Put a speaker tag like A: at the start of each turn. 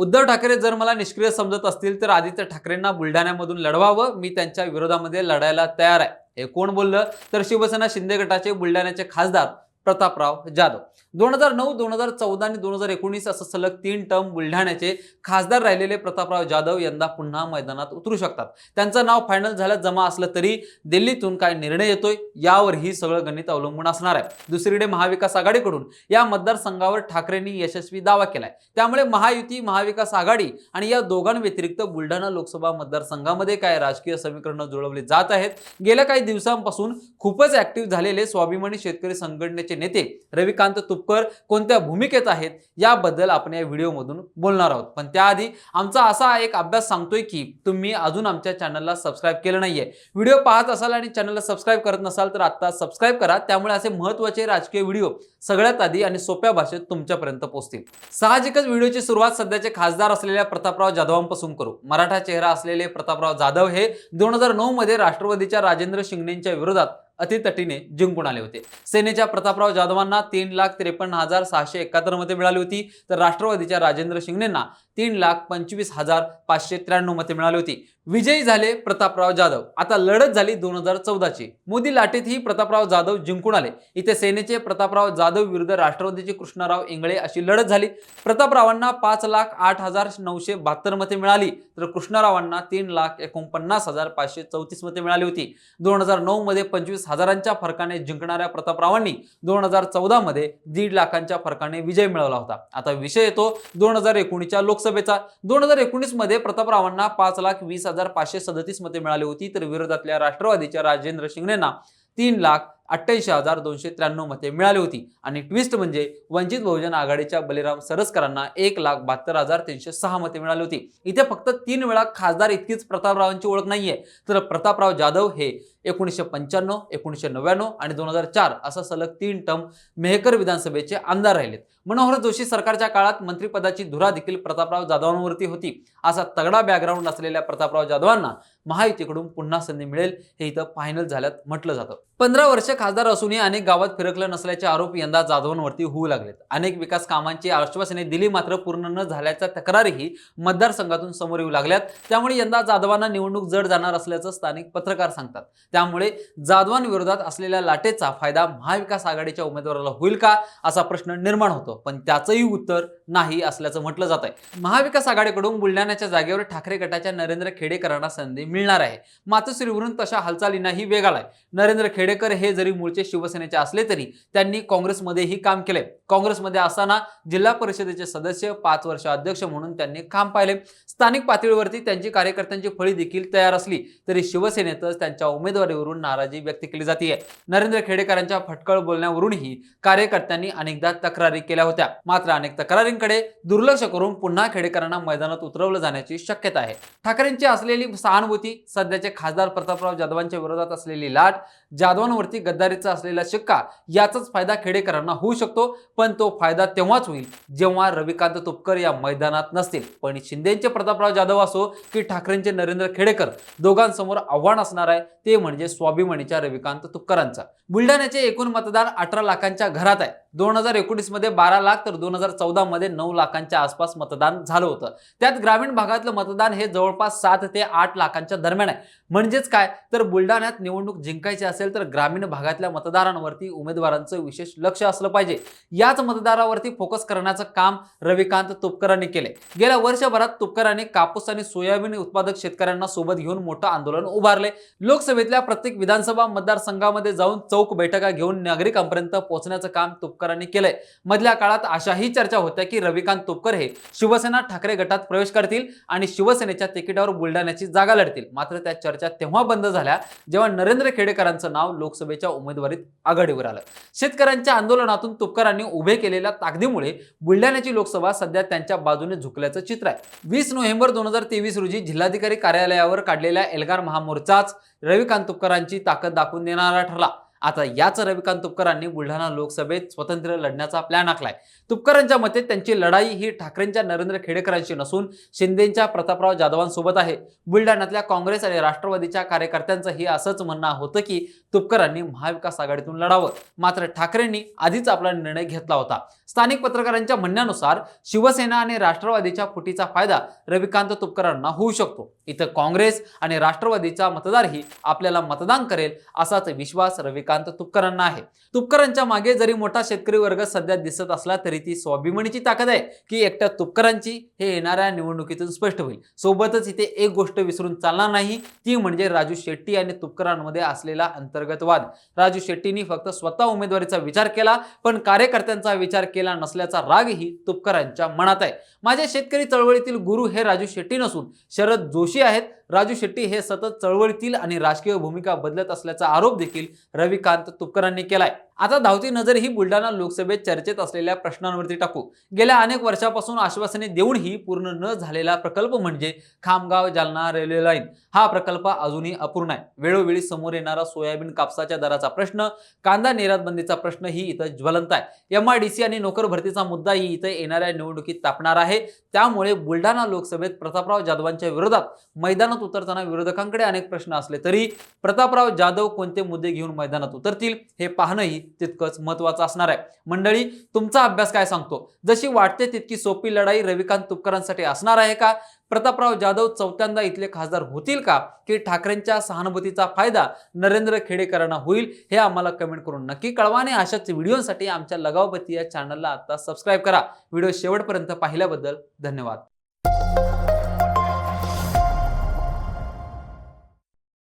A: उद्धव ठाकरे जर मला निष्क्रिय समजत असतील तर आदित्य ठाकरेंना बुलढाण्यामधून लढवावं, मी त्यांच्या विरोधामध्ये लढायला तयार आहे. हे कोण बोललं तर शिवसेना शिंदे गटाचे बुलढाण्याचे खासदार प्रतापराव जाधव. 2009, 2014 आणि 2019 असं सलग 3 टर्म बुलढाण्याचे खासदार राहिलेले प्रतापराव जाधव यंदा पुन्हा मैदानात उतरू शकतात. त्यांचं नाव फायनल झालं जमा असलं तरी दिल्लीतून काय निर्णय येतोय यावर ही सगळं गणित अवलंबून असणार आहे. दुसरीकडे महाविकास आघाडीकडून या मतदारसंघावर ठाकरेंनी यशस्वी दावा केलाय. त्यामुळे महायुती, महाविकास आघाडी आणि या दोघांव्यतिरिक्त बुलढाणा लोकसभा मतदारसंघामध्ये काय राजकीय समीकरणं जुळवली जात आहेत. गेल्या काही दिवसांपासून खूपच ऍक्टिव्ह झालेले स्वाभिमानी शेतकरी संघटनेचे नेते रविकांत तुपकर कोणत्या भूमिकेत आहेत याबद्दल आपण या व्हिडिओमधून बोलणार आहोत. पण त्याआधी आमचा असा एक अभ्यास सांगतोय की तुम्ही अजून आमच्या चॅनलला सबस्क्राईब केलं नाहीये, व्हिडिओ पाहत असाल आणि चॅनलला सबस्क्राईब करत नसाल तर आता सबस्क्राईब करा. त्यामुळे असे महत्त्वाचे राजकीय व्हिडिओ सगळ्यात आधी आणि सोप्या भाषेत तुमच्यापर्यंत पोहोचतील. साहजिकच व्हिडिओची सुरुवात सध्याचे खासदार असलेल्या प्रतापराव जाधवांपासून करू. मराठा चेहरा असलेले प्रतापराव जाधव हे 2009 मध्ये राष्ट्रवादीच्या राजेंद्र शिंगणेंच्या विरोधात अतितटीने जिंकून आले होते. सेनेच्या प्रतापराव जाधवांना 3,53,671 मते मिळाली होती, तर राष्ट्रवादीच्या राजेंद्र शिंगणेंना 3,25,593 मते मिळाली होती. विजयी झाले प्रतापराव जाधव. आता लढत झाली 2014 ची. मोदी लाटेतही प्रतापराव जाधव जिंकून आले. इथे सेनेचे प्रतापराव जाधव विरुद्ध राष्ट्रवादीचे कृष्णराव इंगळे अशी लढत झाली. प्रतापरावांना 5,08,972 मते मिळाली, तर कृष्णरावांना 3,49,534 मते मिळाली होती. 2009 मध्ये 25,000च्या फरकाने जिंकणाऱ्या प्रतापरावांनी 2014 मध्ये 1.5 लाखांच्या फरकाने विजय मिळवला होता. आता विषय येतो 2019च्या लोकसभेचा. 2019 मध्ये प्रतापरावांना 5,20,537 मते मिळाली होती, तर विरोधातल्या राष्ट्रवादीच्या राजेंद्र शिंगणेंना 3,88,293 मते मिळाली होती. आणि ट्विस्ट म्हणजे वंचित बहुजन आघाडीच्या बलिराम सरसकरांना 1,72,306 मते मिळाली होती. इथे फक्त 3 वेळा खासदार इतकीच प्रतापरावांची ओळख नाहीये, तर प्रतापराव जाधव हे 1995, 1999 आणि 2004 असं सलग 3 टर्म मेहकर विधानसभेचे आमदार राहिलेत. मनोहर जोशी सरकारच्या काळात मंत्रिपदाची धुरा देखील प्रतापराव जाधवांवरती होती. असा तगडा बॅकग्राऊंड असलेल्या प्रतापराव जाधवांना महायुतीकडून पुन्हा संधी मिळेल हे इथं फायनल झाल्यात म्हटलं जातं. 15 वर्ष खासदार असूनही अनेक गावात फिरकलं नसल्याचे आरोप यंदा जाधवांवरती होऊ लागलेत. अनेक विकास कामांची आश्वासने दिली मात्र पूर्ण न झाल्याच्या तक्रारीही मतदारसंघातून समोर येऊ लागल्यात. त्यामुळे यंदा जाधवांना निवडणूक जड जाणार असल्याचं स्थानिक पत्रकार सांगतात. त्यामुळे जाधवांविरोधात असलेल्या लाटेचा फायदा महाविकास आघाडीच्या उमेदवाराला होईल का असा प्रश्न निर्माण होतो. पण त्याचंही उत्तर नाही असल्याचं म्हटलं जात आहे. महाविकास आघाडीकडून बुलढाण्याच्या जागेवर ठाकरे गटाच्या नरेंद्र खेडेकरांना संधी मिळणार आहे. मातोश्रीवरून तशा हालचालींनाही वेग आलाय. नरेंद्र खेडेकर हे जरी मूळचे शिवसेनेचे असले तरी त्यांनी काँग्रेसमध्येही काम केले. काँग्रेसमध्ये असताना जिल्हा परिषदेचे सदस्य, 5 वर्ष अध्यक्ष म्हणून त्यांनी काम पाहिले. स्थानिक पातळीवरती त्यांची कार्यकर्त्यांची फळी देखील तयार असली तरी शिवसेनेतच त्यांच्या उमेदवारीवरून नाराजी व्यक्त केली जाते. नरेंद्र खेडेकरांच्या फटकळ बोलण्यावरूनही कार्यकर्त्यांनी अनेकदा तक्रारी केल्या होत्या. मात्र अनेक तक्रारींकडे दुर्लक्ष करून पुन्हा खेडेकरांना मैदानात उतरवलं जाण्याची शक्यता आहे. ठाकरेंची असलेली सहानुभूती, सध्याचे खासदार प्रतापराव जाधवांच्या विरोधात असलेली लाट, जाधवांवरती गद्दारीचा असलेला शिक्का याचाच फायदा खेडेकरांना होऊ शकतो. पण तो फायदा तेव्हाच होईल जेव्हा रविकांत तुपकर या मैदानात नसतील. पण शिंदेचे प्रतापराव जाधव असो की ठाकरेंचे नरेंद्र खेडेकर, दोघांसमोर आव्हान असणार आहे ते म्हणजे स्वाभिमानीच्या रविकांत तुपकरांचा. बुलढाण्याचे एकूण मतदार 18 लाखांच्या घरात आहे. 2019 मध्ये 12 लाख तर 2014 मध्ये 9 लाखांच्या आसपास मतदान झालं होतं. त्यात ग्रामीण भागातलं मतदान हे जवळपास 7 ते 8 लाखांच्या दरम्यान आहे. म्हणजेच काय तर बुलढाण्यात निवडणूक जिंकायची असेल तर ग्रामीण भागातल्या मतदारांवरती उमेदवारांचं विशेष लक्ष असलं पाहिजे. याच मतदारावरती फोकस करण्याचं काम रविकांत तुपकरांनी केले. गेल्या वर्षभरात तुपकरांनी कापूस आणि सोयाबीन उत्पादक शेतकऱ्यांना सोबत घेऊन मोठं आंदोलन उभारले. लोकसभेतल्या प्रत्येक विधानसभा मतदारसंघामध्ये जाऊन चौक बैठका घेऊन नागरिकांपर्यंत पोहोचण्याचं काम तुपकरांनी केलंय. मधल्या काळात अशाही चर्चा होत्या की रविकांत तुपकर हे शिवसेना ठाकरे गटात प्रवेश करतील आणि शिवसेनेच्या तिकिटावर बुलढाण्याची जागा लढतील. मात्र त्या चर्चा तेव्हा बंद झाल्या जेव्हा नरेंद्र खेडेकरांचं नाव लोकसभेच्या उमेदवारीत आघाडीवर आलं. शेतकऱ्यांच्या आंदोलनातून तुपकरांनी उभे केलेल्या ताकदीमुळे बुलढाण्याची लोकसभा सध्या त्यांच्या बाजूने झुकल्याचं चित्र आहे. 20 नोव्हेंबर 2023 रोजी जिल्हाधिकारी कार्यालयावर काढलेल्या एल्गार महामोर्चाच रविकांत तुपकरांची ताकद दाखवून देणारा ठरला. आता याच रविकांत तुपकरांनी बुलढाणा लोकसभेत स्वतंत्र लढण्याचा प्लॅन आखलाय. तुपकरांच्या मते त्यांची लढाई ही ठाकरेंच्या नरेंद्र खेडेकरांशी नसून शिंदेंच्या प्रतापराव जाधवांसोबत आहे. बुलढाण्यातल्या काँग्रेस आणि राष्ट्रवादीच्या कार्यकर्त्यांचं ही असंच म्हणणं होतं की तुपकरांनी महाविकास आघाडीतून लढावं, मात्र ठाकरेंनी आधीच आपला निर्णय घेतला होता. स्थानिक पत्रकारांच्या म्हणण्यानुसार शिवसेना आणि राष्ट्रवादीच्या फुटीचा फायदा रविकांत तुपकरांना होऊ शकतो. इथं काँग्रेस आणि राष्ट्रवादीचा मतदारही आपल्याला मतदान करेल असाच विश्वास रविकांत तुपकरांना आहे. तुपकरांच्या मागे जरी मोठा शेतकरी वर्ग सध्या दिसत असला तरी ती स्वाभिमानीची ताकद आहे की एकट्या तुपकरांची हे येणाऱ्या निवडणुकीतून स्पष्ट होईल. सोबतच इथे एक गोष्ट विसरून चालणार नाही, ती म्हणजे राजू शेट्टी आणि तुपकरांमध्ये असलेला अंतर्गत वाद. राजू शेट्टींनी फक्त स्वतः उमेदवारीचा विचार केला, पण कार्यकर्त्यांचा विचार केला नसल्याचा रागही तुपकरांच्या मनात आहे. माझे शेतकरी चळवळीतील गुरु हे राजू शेट्टी नसून शरद जोशी आहेत. राजू शेट्टी हे सतत चळवळीतील आणि राजकीय भूमिका बदलत असल्याचा आरोप देखील रविकांत तुपकरांनी केलाय. आता धावती नजर ही बुलढाणा लोकसभेत चर्चेत असलेल्या प्रश्नांवरती टाकू. गेल्या अनेक वर्षापासून आश्वासने देऊनही पूर्ण न झालेला प्रकल्प म्हणजे खामगाव जालना रेल्वे लाईन. हा प्रकल्प अजूनही अपूर्ण आहे. वेळोवेळी समोर येणारा सोयाबीन कापसाच्या दराचा प्रश्न, कांदा निर्यात बंदीचा प्रश्न ही इथं ज्वलंत आहे. MIDC आणि नोकर भरतीचा मुद्दाही इथं येणाऱ्या निवडणुकीत तापणार आहे. त्यामुळे बुलढाणा लोकसभेत प्रतापराव जाधवांच्या विरोधात मैदानात उतरताना विरोधकांकडे अनेक प्रश्न असले तरी प्रतापराव जाधव कोणते मुद्दे घेऊन मैदानात उतरतील हे पाहणंही तितकंच महत्त्वाचं असणार आहे. मंडळी, तुमचा अभ्यास काय सांगतो? जशी वाटते तितकी सोपी लढाई रविकांत तुपकरांसाठी असणार आहे का? प्रतापराव जाधव चौथ्यांदा इथले खासदार होतील का? की ठाकरेंच्या सहानुभूतीचा फायदा नरेंद्र खेडेकरांना होईल? हे आम्हाला कमेंट करून नक्की कळवा आणि अशाच व्हिडिओसाठी आमच्या लगावबत्ती या चॅनलला आता सबस्क्राईब करा. व्हिडिओ शेवटपर्यंत पाहिल्याबद्दल धन्यवाद.